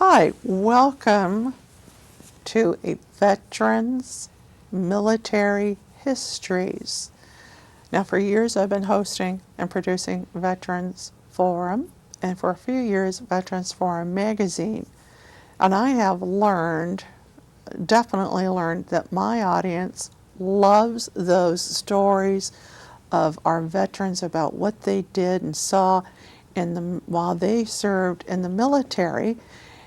Hi, welcome to a Veterans Military Histories. Now, for years I've been hosting and producing Veterans Forum, and for a few years Veterans Forum magazine. And I have definitely learned, that my audience loves those stories of our veterans about what they did and saw while they served in the military.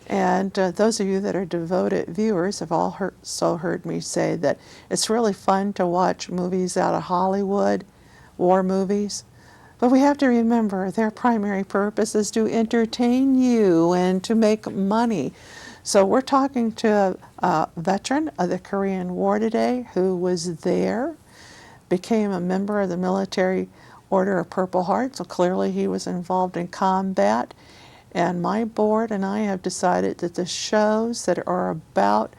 And those of you that are devoted viewers have also heard me say that it's really fun to watch movies out of Hollywood, war movies. But we have to remember their primary purpose is to entertain you and to make money. So we're talking to a veteran of the Korean War today who was there, became a member of the Military Order of Purple Heart, so clearly he was involved in combat. And my board and I have decided that the shows that are about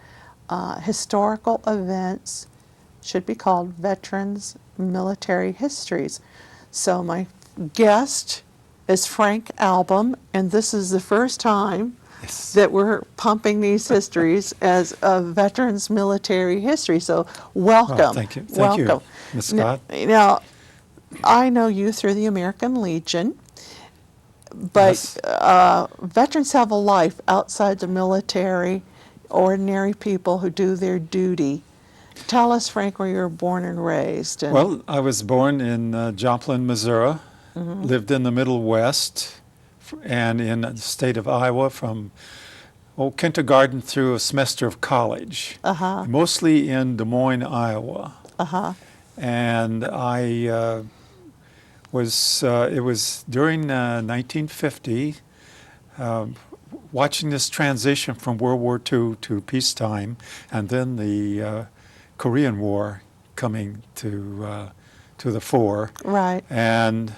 historical events should be called Veterans Military Histories. So my guest is Frank Albin, and this is the first time that we're pumping these histories as a Veterans Military History. So welcome. Well, thank you. Thank you, Ms. Scott. Now, I know you through the American Legion. But Yes. Veterans have a life outside the military, ordinary people who do their duty. Tell us, Frank, where you were born and raised. Well, I was born in Joplin, Missouri, lived in the Middle West, and in the state of Iowa from kindergarten through a semester of college, mostly in Des Moines, Iowa. And it was during 1950, watching this transition from World War II to peacetime, and then the Korean War coming to the fore. Right. And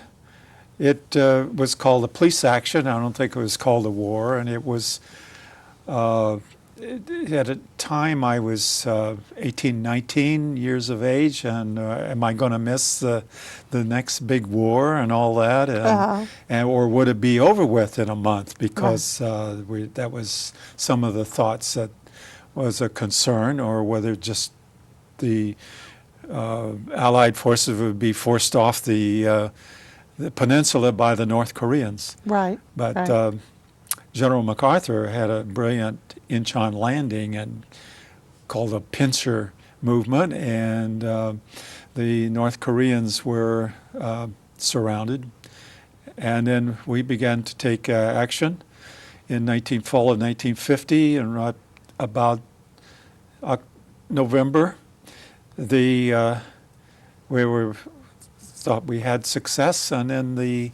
it was called a police action. I don't think it was called a war. And it was, at a time I was 18, 19 years of age, and am I going to miss the next big war and all that? And or would it be over with in a month? Because that was some of the thoughts that was a concern, or whether just the Allied forces would be forced off the peninsula by the North Koreans. Right. But General MacArthur had a brilliant Incheon landing and called a pincer movement, and the North Koreans were surrounded. And then we began to take action in fall of 1950, and about November, we thought we had success, and then the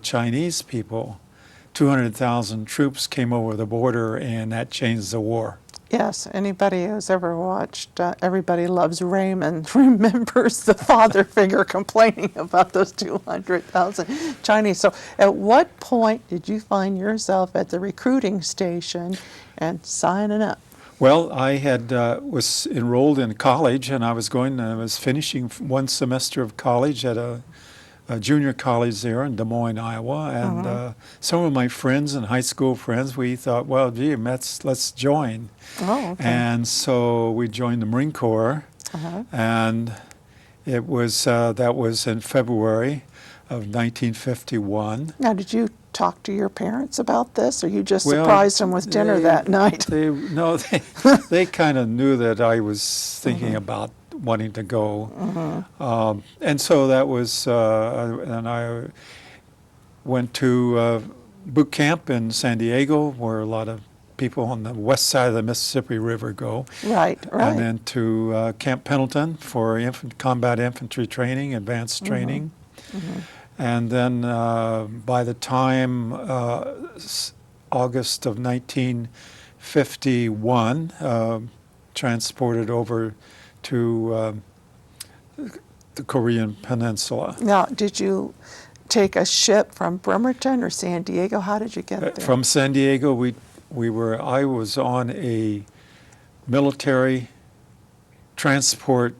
Chinese people, 200,000 troops came over the border, and that changed the war. Yes, anybody who's ever watched Everybody Loves Raymond remembers the father figure complaining about those 200,000 Chinese. So at what point did you find yourself at the recruiting station and signing up? Well, I was enrolled in college, and I was finishing one semester of college at a junior college there in Des Moines, Iowa, and some of my friends and high school friends, we thought, well, gee, let's join. Oh, okay. And so we joined the Marine Corps, and that was in February of 1951. Now, did you talk to your parents about this, or you just surprised them with dinner that night? They kind of knew that I was thinking about wanting to go. And so that was, and I went to boot camp in San Diego, where a lot of people on the west side of the Mississippi River go. Right. And then to Camp Pendleton for combat infantry training, advanced training. And then by the time August of 1951, transported over to the Korean Peninsula. Now, did you take a ship from Bremerton or San Diego? How did you get there? From San Diego, I was on a military transport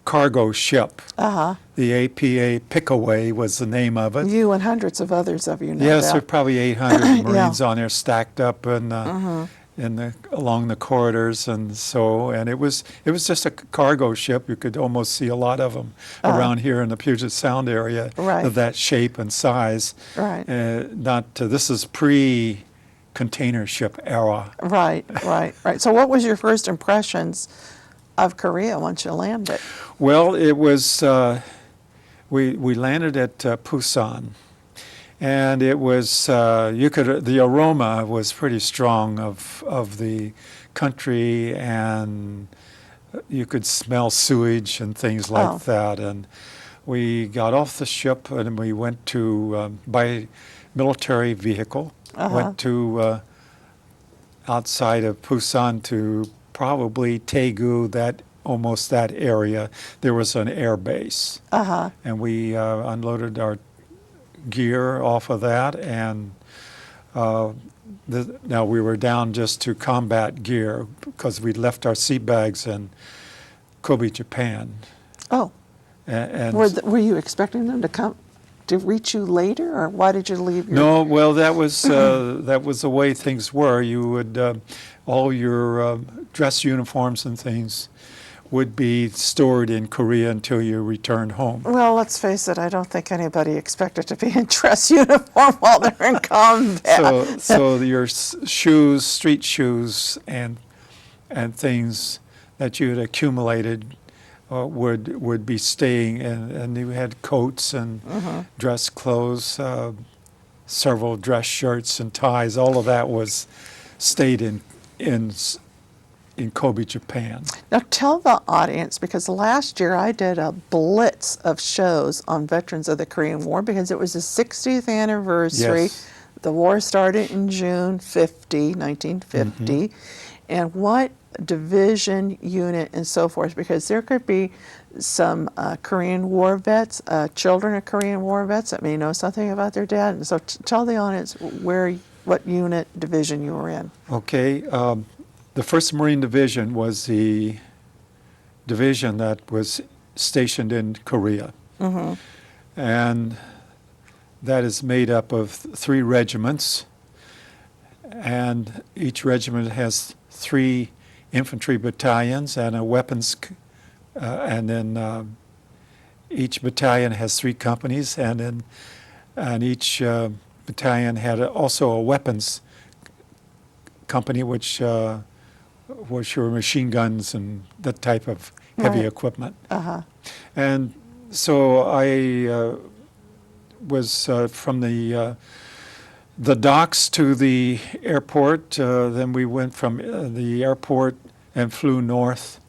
cargo ship. Uh-huh. The APA Pickaway was the name of it. You and hundreds of others of you, no Yes, doubt. there are probably 800 Marines Yeah. on there stacked up along the corridors, and it was just a cargo ship. You could almost see a lot of them around here in the Puget Sound area Right. of that shape and size. Right. This is pre-container ship era. Right. So what was your first impressions of Korea once you landed? Well, it was we landed at Busan. And it was the aroma was pretty strong of the country, and you could smell sewage and things like that. And we got off the ship and we went to by military vehicle. Went to outside of Busan to probably Daegu, almost that area. There was an air base, and we unloaded our gear off of that, and now we were down just to combat gear because we left our seat bags in Kobe, Japan. Oh, and were you expecting them to come to reach you later, or why did you leave? No, well, that was the way things were. You would all your dress uniforms and things would be stored in Korea until you returned home. Well, let's face it, I don't think anybody expected to be in dress uniform while they're in combat. So your shoes, street shoes, and things that you had accumulated would be staying, and you had coats and dress clothes, several dress shirts and ties. All of that stayed in Kobe, Japan. Now tell the audience, because last year I did a blitz of shows on veterans of the Korean War because it was the 60th anniversary. Yes. The war started in June 1950. And what division, unit, and so forth, because there could be some Korean War vets, children of Korean War vets that may know something about their dad. And so tell the audience what unit, division you were in. Okay. The 1st Marine Division was the division that was stationed in Korea. And that is made up of 3 regiments, and each regiment has 3 infantry battalions and a weapons, and then each battalion has 3 companies, and each battalion had also a weapons company, which was your machine guns and that type of heavy equipment. And so I was from the docks to the airport. Then we went from the airport and flew north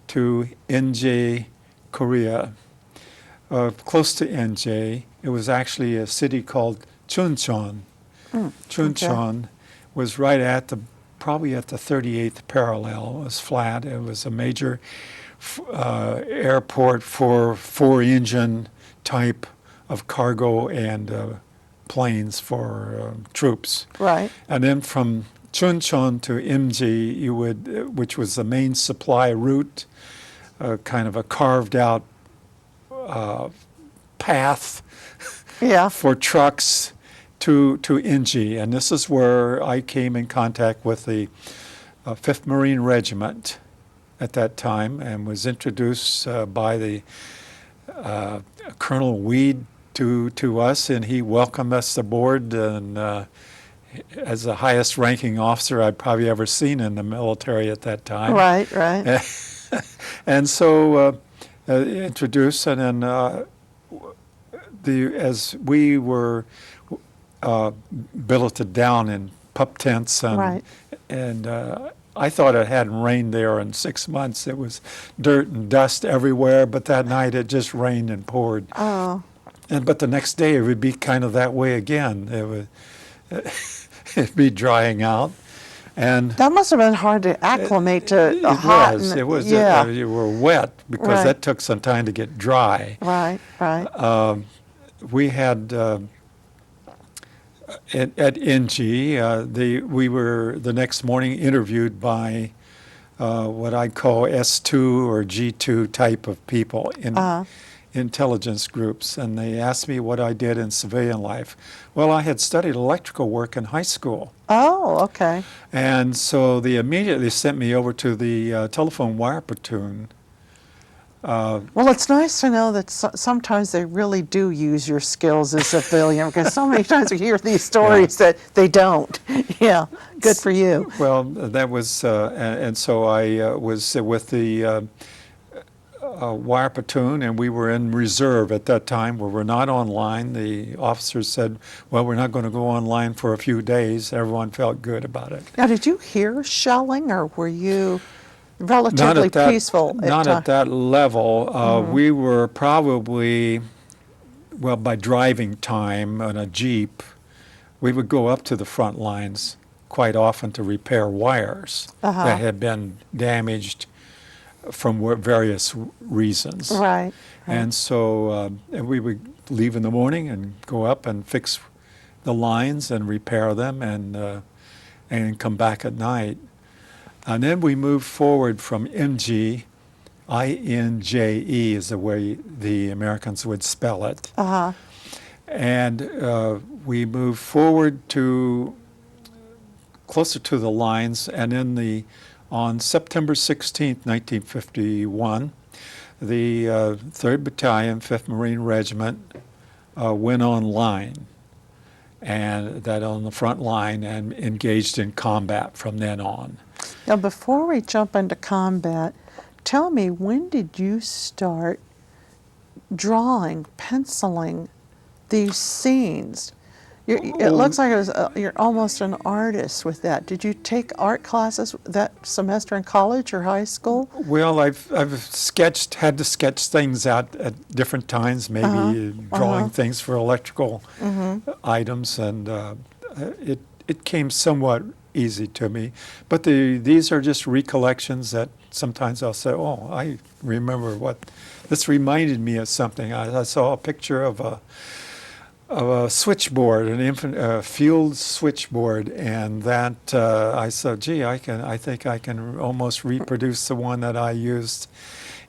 to NJ, Korea. Close to NJ, it was actually a city called Chuncheon. Chuncheon was right at probably at the 38th parallel. It was flat. It was a major airport for 4-engine type of cargo and planes for troops. Right. And then from Chuncheon to Imji, which was the main supply route, kind of a carved out path for trucks to Inji, and this is where I came in contact with the 5th Marine Regiment at that time, and was introduced by the Colonel Weed to us, and he welcomed us aboard, and as the highest ranking officer I'd probably ever seen in the military at that time. Right. And so introduced, and then as we were billeted down in pup tents, and I thought it hadn't rained there in 6 months. It was dirt and dust everywhere, but that night it just rained and poured. But the next day it would be kind of that way again. It'd be drying out, and that must have been hard to acclimate to the hot. It was. Yeah. You were wet because that took some time to get dry. Right. We had at NG, we were the next morning interviewed by what I call S2 or G2 type of people in intelligence groups, and they asked me what I did in civilian life. Well, I had studied electrical work in high school. Oh, okay. And so they immediately sent me over to the telephone wire platoon. Well, it's nice to know that sometimes they really do use your skills as a civilian, because so many times we hear these stories that they don't. Yeah, good for you. Well, that was, and so I was with the wire platoon, and we were in reserve at that time. We were not online. The officers said, well, we're not going to go online for a few days. Everyone felt good about it. Now, did you hear shelling, or were you relatively peaceful? Not at that level. We were probably, well, by driving time on a Jeep, we would go up to the front lines quite often to repair wires that had been damaged from various reasons. Right. And so and we would leave in the morning and go up and fix the lines and repair them and come back at night. And then we moved forward from MG, INJE is the way the Americans would spell it. And we moved forward to closer to the lines, and then on September 16th, 1951, the 3rd Battalion, 5th Marine Regiment went online, and that on the front line, and engaged in combat from then on. Now, before we jump into combat, tell me, when did you start drawing, penciling these scenes? It looks like you're almost an artist with that. Did you take art classes that semester in college or high school? Well, I've had to sketch things out at different times, maybe drawing things for electrical items, and it came somewhat easy to me. But these are just recollections that sometimes I'll say, oh, I remember this reminded me of something. I saw a picture of a switchboard, an field switchboard, and that I said, gee, I think I can almost reproduce the one that I used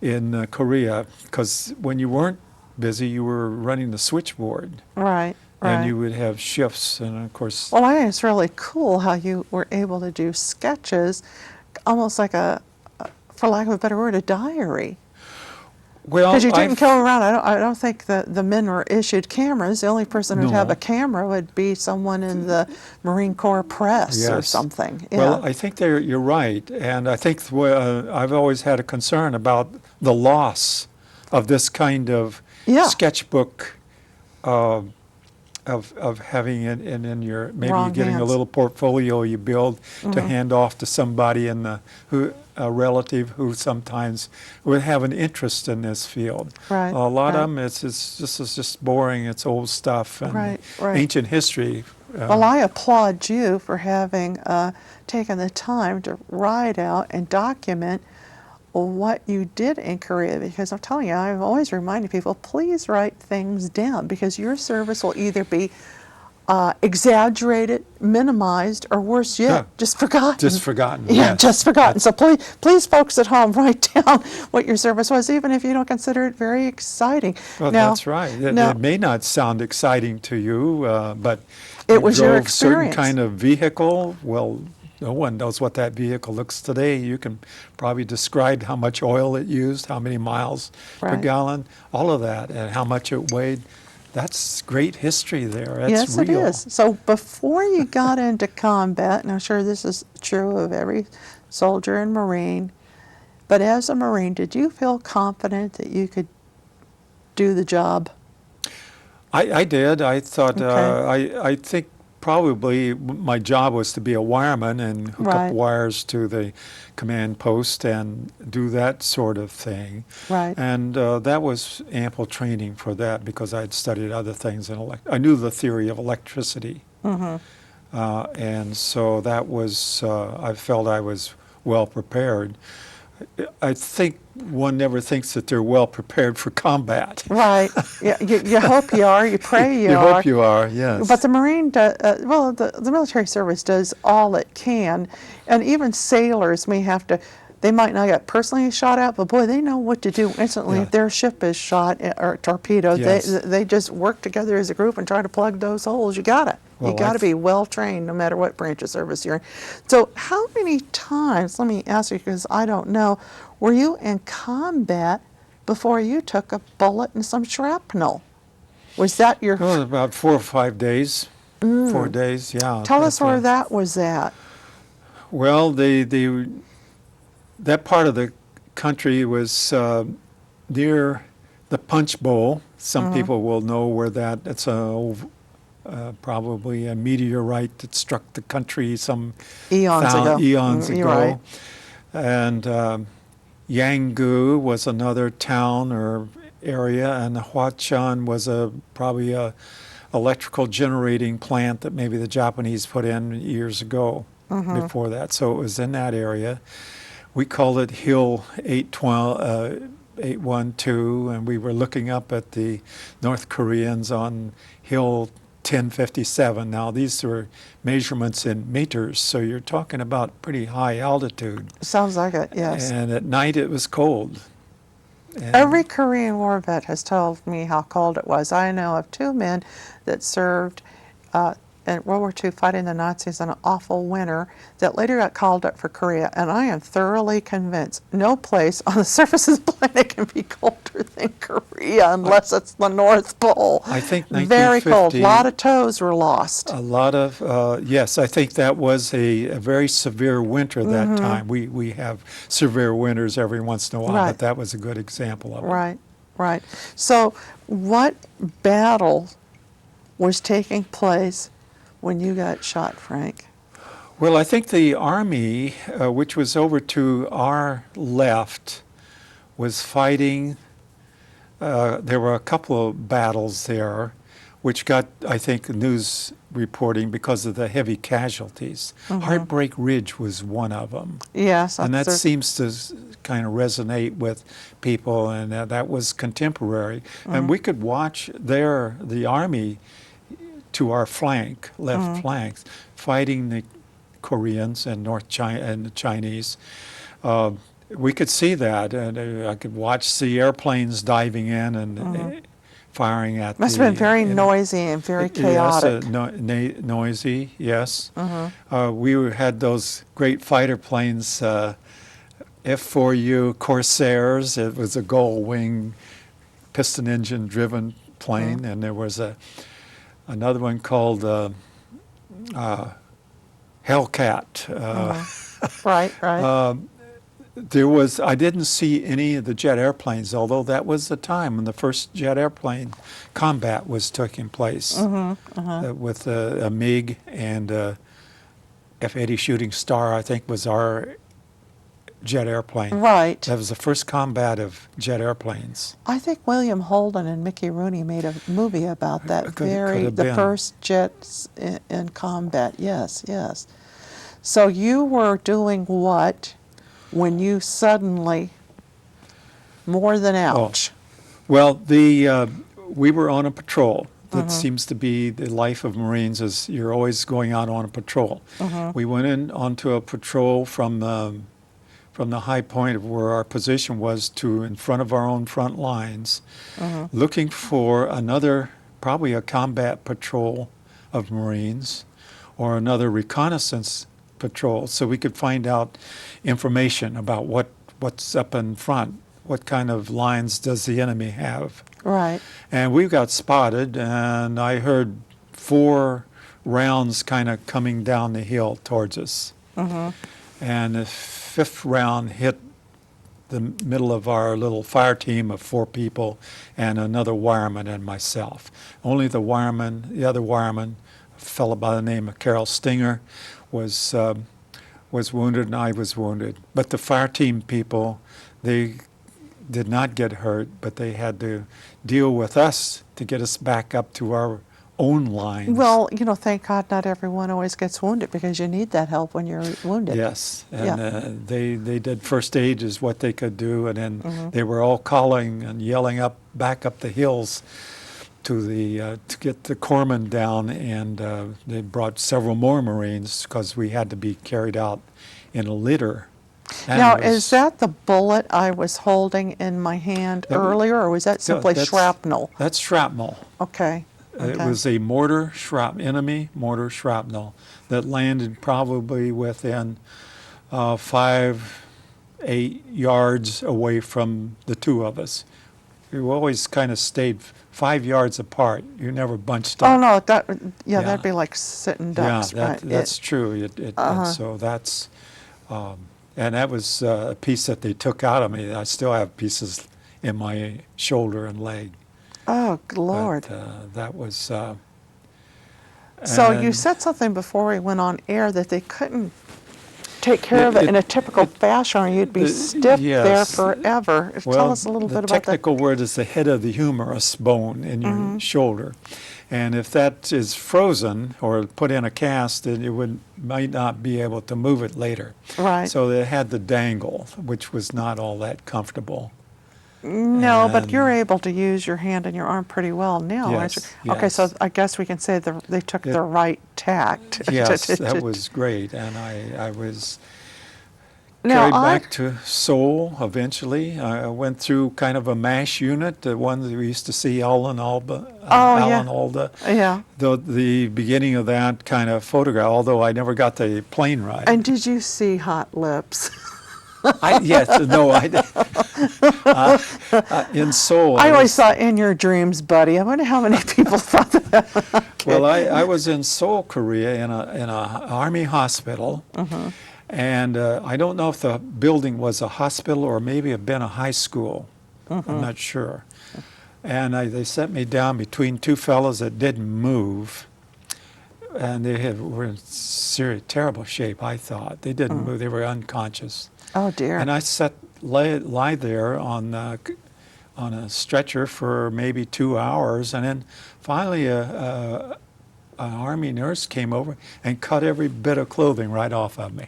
in Korea, because when you weren't busy, you were running the switchboard. Right. And you would have shifts, and of course. Well, I think it's really cool how you were able to do sketches, almost like for lack of a better word, a diary. Well, because you didn't go around. I don't think the men were issued cameras. The only person who'd have a camera would be someone in the Marine Corps press or something. Yeah. Well, I think you're right, and I think I've always had a concern about the loss of this kind of sketchbook. Of having it in your, maybe you're getting a little portfolio you build to hand off to somebody a relative who sometimes would have an interest in this field. Right. A lot of them, it's just boring. It's old stuff and ancient history. Well, I applaud you for having taken the time to write out and document what you did in Korea, because I'm telling you, I've always reminded people, please write things down, because your service will either be exaggerated, minimized, or worse yet, just forgotten. Just forgotten. Yeah, just forgotten. So please, folks at home, write down what your service was, even if you don't consider it very exciting. Well, that's right. It may not sound exciting to you, but it was your experience. Certain kind of vehicle. Well, no one knows what that vehicle looks today. You can probably describe how much oil it used, how many miles per gallon, all of that, and how much it weighed. That's great history there. That's yes, real. It is. So before you got into combat, and I'm sure this is true of every soldier and Marine, but as a Marine, did you feel confident that you could do the job? I did. I thought, I think probably my job was to be a wireman and hook up wires to the command post and do that sort of thing. Right. And that was ample training for that, because I had studied other things. I knew the theory of electricity. And so that was, I felt I was well prepared. I think one never thinks that they're well prepared for combat. Right. Yeah, you hope you are. You pray you are. You hope you are, yes. But the Marine, the military service does all it can. And even sailors may have to, They might not get personally shot at, but boy, they know what to do instantly Yeah. if their ship is shot or torpedoed. Yes. They just work together as a group and try to plug those holes. You got it. You Well, got to be well trained no matter what branch of service you're in. So, how many times, let me ask you because I don't know, were you in combat before you took a bullet and some shrapnel? Was that your. well, about 4 or 5 days. 4 days, yeah. Tell us where uh, that was at. Well, that part of the country was near the Punch Bowl. Some people will know where that. It's probably a meteorite that struck the country some Eons ago. eons You're ago. right. And Yanggu was another town or area, and Huachan was probably a electrical generating plant that maybe the Japanese put in years ago before that. So it was in that area. We called it Hill 812, and we were looking up at the North Koreans on Hill 1057. Now, these were measurements in meters, so you're talking about pretty high altitude. Sounds like it, yes. And at night it was cold. And Every Korean War vet has told me how cold it was. I know of 2 men that served in World War II fighting the Nazis in an awful winter that later got called up for Korea. And I am thoroughly convinced no place on the surface of the planet can be colder than Korea unless it's the North Pole. I think Very cold. 1950 A lot of toes were lost. a lot of, yes, I think that was a very severe winter that time. We have severe winters every once in a while, Right. but that was a good example of it. Right, right. So what battle was taking place when you got shot, Frank? Well, I think the Army, which was over to our left, was fighting. There were a couple of battles there, which got, I think, news reporting because of the heavy casualties. Heartbreak Ridge was one of them. Yes. And that that's- seems to kind of resonate with people, and that was contemporary. And we could watch the Army to our flank, left flanks, fighting the Koreans and North China and the Chinese. We could see that, and I could watch the airplanes diving in and firing at. Must have been very and- noisy and very chaotic. Yes, noisy. Yes. Had those great fighter planes, F4U Corsairs. It was a gull wing, piston engine driven plane, and there was another one called Hellcat. Right, right. I didn't see any of the jet airplanes, although that was the time when the first jet airplane combat was taking place with a MiG and F-80 Shooting Star, I think, was our jet airplane. Right. That was the first combat of jet airplanes. I think William Holden and Mickey Rooney made a movie about that. Could have The been. first jets in combat. Yes, yes. So you were doing what when you suddenly, more than ouch. Well, we were on a patrol. That seems to be the life of Marines, is you're always going out on a patrol. We went in onto a patrol from the high point of where our position was to in front of our own front lines, looking for probably a combat patrol of Marines or another reconnaissance patrol, so we could find out information about what's up in front. What kind of lines does the enemy have? Right. And we got spotted, and I heard 4 rounds kind of coming down the hill towards us. And the 5th round hit the middle of our little fire team of 4 people and another wireman and myself. Only the other wireman, a fellow by the name of Carol Stinger, was wounded, and I was wounded. But the fire team people, they did not get hurt, but they had to deal with us to get us back up to our own lines. Well, thank God not everyone always gets wounded because you need that help when you're wounded. Yes, and Yeah. they did first aid is what they could do, and then they were all calling and yelling back up the hills to get the corpsmen down, and they brought several more Marines because we had to be carried out in a litter And Now, it is was, that the bullet I was holding in my hand that, earlier, or was that no, simply that's, shrapnel? that's shrapnel. Okay. It Okay. was a enemy mortar shrapnel that landed probably within 5, 8 yards away from the two of us. We always kind of stayed 5 yards apart. You never bunched Oh up. no, that yeah, Yeah. that'd be like sitting Yeah, ducks, but that's true. And so that's, and that was a piece that they took out of me. I still have pieces in my shoulder and leg. oh Lord. But that was, So you and said something before we went on air that they couldn't take care it, of it it, in a typical fashion, or you'd be stiff there yes. forever. Tell Well, us a little the bit about that. technical word is the head of the humerus bone in your shoulder. And if that is frozen or put in a cast, then you might not be able to move it later. Right. So they had to dangle, which was not all that comfortable. No, but you're And able to use your hand and your arm pretty well now, aren't you? yes, Okay, so yes. I guess we can say they took It, the right tact. yes, that was great. And I was Now carried I back to Seoul eventually. I went through kind of a MASH unit, the one that we used to see Alan oh yeah Alda. yeah. The beginning of that kind of photograph, although I never got the plane ride. And did you see Hot Lips? Yes, no, in Seoul. I always thought in your dreams, buddy. I wonder how many people thought that. Okay. Well, I was in Seoul, Korea, in a army hospital, and I don't know if the building was a hospital or maybe it had been a high school. I'm not sure. And they set me down between two fellows that didn't move, and were in terrible shape. I thought they didn't move; they were unconscious. Oh dear. And I lie there on a stretcher for maybe 2 hours, and then finally an army nurse came over and cut every bit of clothing right off of me.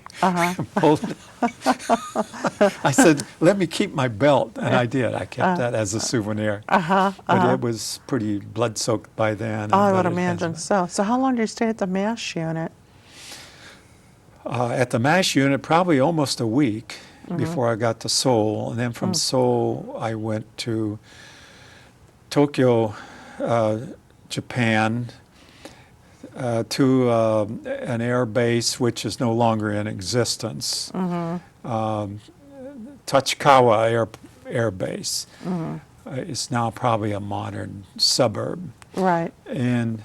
I said, "Let me keep my belt," and I did. I kept that as a souvenir. But it was pretty blood-soaked by then. I would but imagine so. So how long did you stay at the MASH unit? At the MASH unit, probably almost a week before I got to Seoul. And then from Seoul, I went to Tokyo, Japan, to an air base which is no longer in existence, Tachikawa Air Base. It's now probably a modern suburb. Right. And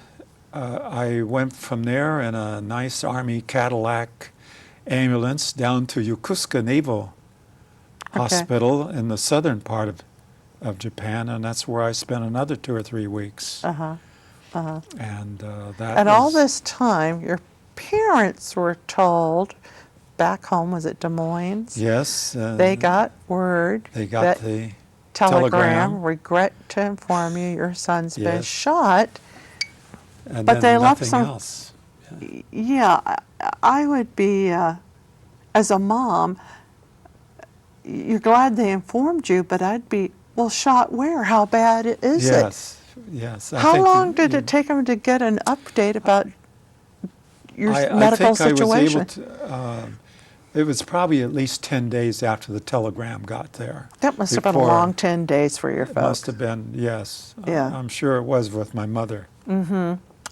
I went from there in a nice Army Cadillac ambulance down to Yokosuka Naval Hospital in the southern part of Japan, and that's where I spent another 2 or 3 weeks. And that And was, all this time, your parents were told back home, was it Des Moines? yes, They got word. they got that the telegram. Regret to inform you your son's been Yes. shot. and But then they left nothing some. else. Yeah, I would be, as a mom, you're glad they informed you, but I'd be, well, shot where? How bad is it? Yes. How long did it take them to get an update about your medical I think situation? I was able to, it was probably at least 10 days after the telegram got there. That must have been a before- long 10 days for your It must folks. have been, yes. Yeah. I'm sure it was with my mother.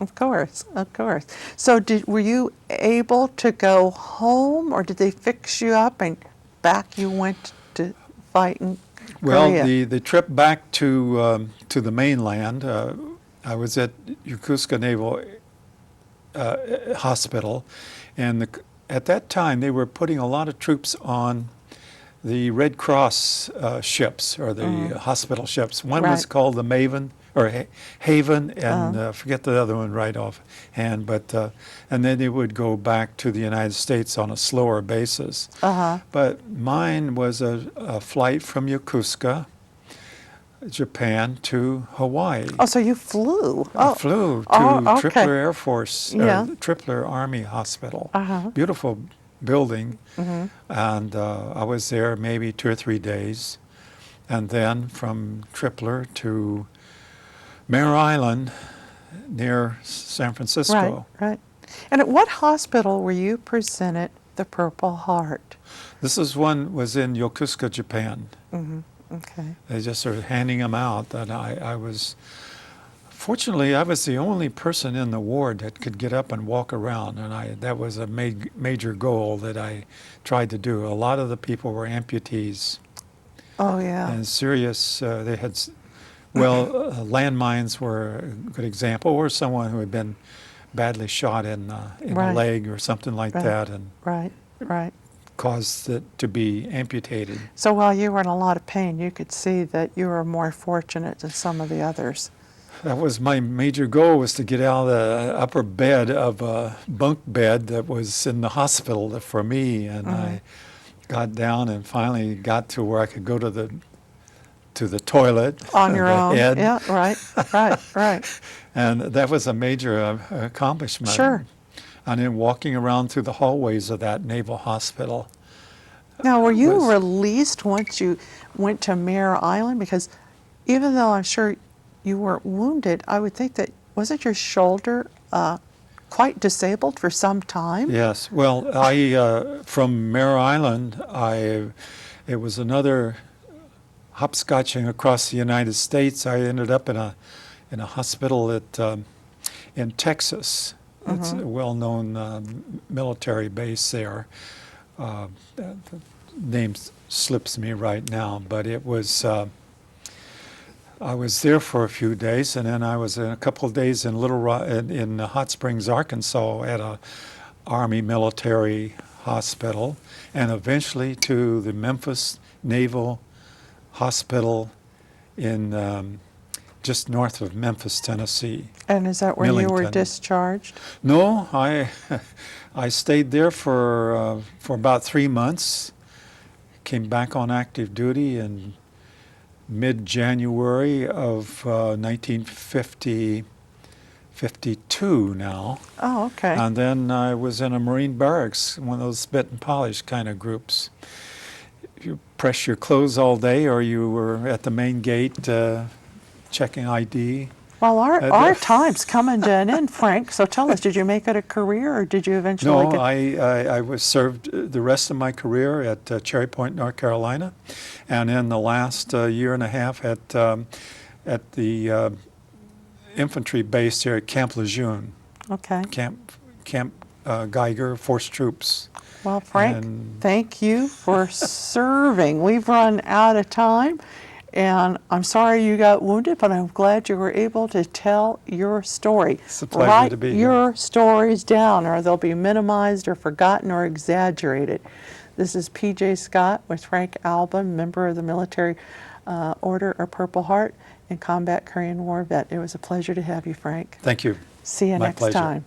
Of course, of course. So were you able to go home, or did they fix you up and back you went to fight in Well, Korea? the trip back to the mainland, I was at Yokosuka Naval Hospital, and at that time they were putting a lot of troops on the Red Cross ships, or the hospital ships. One was Right. called the Maven or Haven, and forget the other one right offhand. But and then they would go back to the United States on a slower basis. But mine was a flight from Yokosuka, Japan, to Hawaii. Oh, so you flew? I flew to okay. Tripler Air Force, Yeah. Tripler Army Hospital. Beautiful building. And I was there maybe 2 or 3 days. And then from Tripler to Mare Island near San Francisco. Right. And at what hospital were you presented the Purple Heart. This is one was in Yokosuka, Japan. Okay. They just started handing them out, and I was, fortunately, I was the only person in the ward that could get up and walk around, and that was a major goal that I tried to do. A lot of the people were amputees. Oh, yeah. And serious, they had, landmines were a good example, or someone who had been badly shot in the Right. leg or something like Right. that, and Right. caused it to be amputated. So while you were in a lot of pain, you could see that you were more fortunate than some of the others. That was my major goal, was to get out of the upper bed of a bunk bed that was in the hospital for me, and I got down and finally got to where I could go to the toilet On your the own. head. Yeah, right. And that was a major accomplishment. Sure. And then walking around through the hallways of that naval hospital. Now, were you was- released once you went to Mare Island? Because even though I'm sure you weren't wounded, I would think that, wasn't your shoulder quite disabled for some time? Yes. Well, from Mare Island, it was another hopscotching across the United States. I ended up in a hospital in Texas. It's a well-known military base there. The name slips me right now, but it was. I was there for a few days, and then I was a couple of days in in Hot Springs, Arkansas, at a Army military hospital, and eventually to the Memphis Naval Hospital in just north of Memphis, Tennessee. And is that where you were Millington. discharged? No, I stayed there for about 3 months. Came back on active duty in mid-January of 1952 now. Oh, okay. And then I was in a Marine barracks, one of those spit and polish kind of groups. You press your clothes all day, or you were at the main gate checking ID. Well, our time's coming to an end, Frank. So tell us, did you make it a career, or did you eventually No, get... I was served the rest of my career at Cherry Point, North Carolina, and in the last year and a half at the infantry base here at Camp Lejeune, Okay. Camp Geiger, Force Troops. Well, Frank, And- thank you for serving. We've run out of time, and I'm sorry you got wounded, but I'm glad you were able to tell your story. It's a pleasure Write to be here. your stories down, or they'll be minimized or forgotten or exaggerated. This is P.J. Scott with Frank Albin, member of the Military Order of Purple Heart and combat Korean War vet. It was a pleasure to have you, Frank. Thank you. See you My next pleasure. time.